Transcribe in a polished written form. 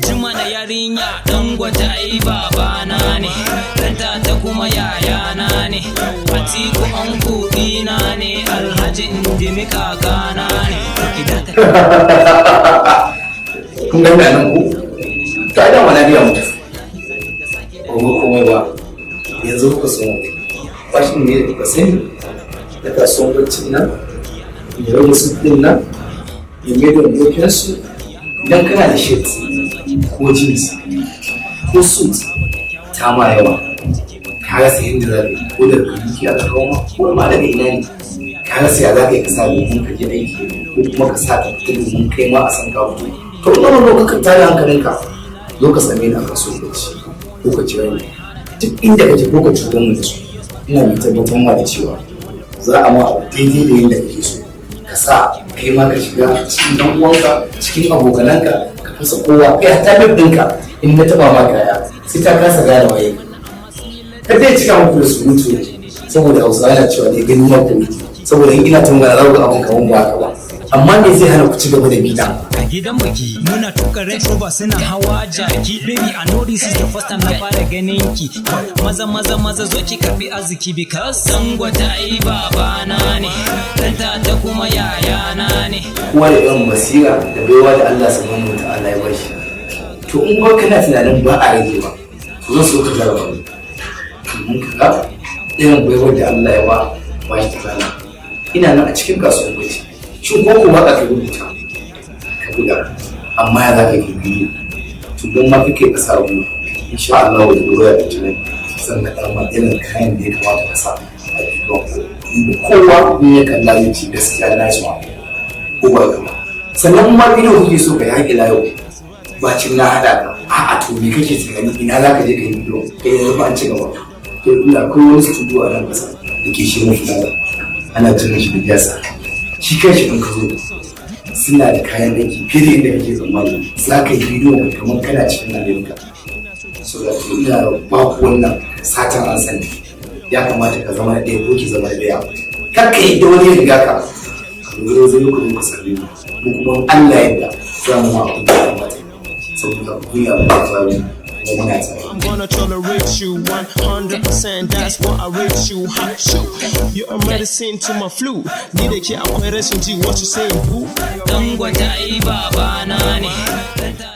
Juma na yarinya dan gwata ai babana ne, danta ta kuma yayana ne, Atiku anko dina ne, Alhaji Indimi kakana ne. Kun ga nan ku ta da wani biya mutu ko komai ba yanzu ku so fashin ne da kuka sani da kasuwan bacci nan da rage su din nan da mai da dokinsu idan kana da shirt ko jeans ko suit ta ma yawa ka rasa yadda za ka yi ko da duki a kawo ko ma daga ina ne ka rasa ya za ka yi ka sa domin ka je aiki ko kuma ka sa ka fita domin kai ma a san ka fito to ina ma lokacin tare hankalinka zo ka same ni a kasuwar bacci ko ka jira ni duk inda kake ko ka cutar mu da su ina mai tabbatar ma da cewa za a ma abu daidai da yadda kake so ka sa kai ma ka shiga cikin dan uwanka cikin abokananka ka fasa kowa kai ta ɗinka in na taɓa ma kaya sai ta kasa gane waye ka dai cika muku da surutu saboda hausawa yana cewa ne ganin ma koyi saboda in ina tungana za ku ga abin kaman ba haka ba amma me zai hana ku ci gaba da bida a gidan baki muna tuka Range Rover suna hawa jaki, baby I know this is the first time na fara ganin ki, maza zo ki karbi arziki because Sangwata ai babana ne, danta ta kuma yayana ne. kowa da yawan basira da baiwa da Allah subhanahu wa ta'ala ya bashi to in ba kana tunanin ba a rage ba to zan so ka jarraba ni mun ka irin baiwar da Allah ya ba shi ta rana ina nan a cikin kasuwar bacci shin ko ba ka rubuta ka buga amma ya za ka yi biyu to don ma kake ka sa ruwa insha Allah da ruwa ya fita nan sannan ɗan ma irin kayan da ya kamata ka sa a bidiyon kowa in ya kalla zai ci gaskiya na shi ma ko ba ka sannan ma bidiyo kuke so ka yaƙi layo bacin na haɗa ka a'a to me kake tunani ina za ka je ka yi bidiyo kai yanzu ba an ci gaba to ina akwai wani studio a nan ƙasa da ke shi mafi ana tunan shi da jasa shi kai shi ɗin ka zo suna da kayan aiki fiye da inda kake tsammani za ka yi bidiyo kamar kana cikin Amerika so da ina ba ku wannan satan an sani ya kamata ka zama da ɗaya ko ki zama da ɗaya kar ka yi da wani ya riga ka zo zai ku ku sarri mu kuma Allah yadda za mu ma abin da ya kamata saboda ku yi abin da za I'm gonna tolerate you 100%. That's what I rate you. Hot show. You're a medicine to my flu. Ni da ke akwai rashin ji what you saying, boo. Sangwata ai babana ne.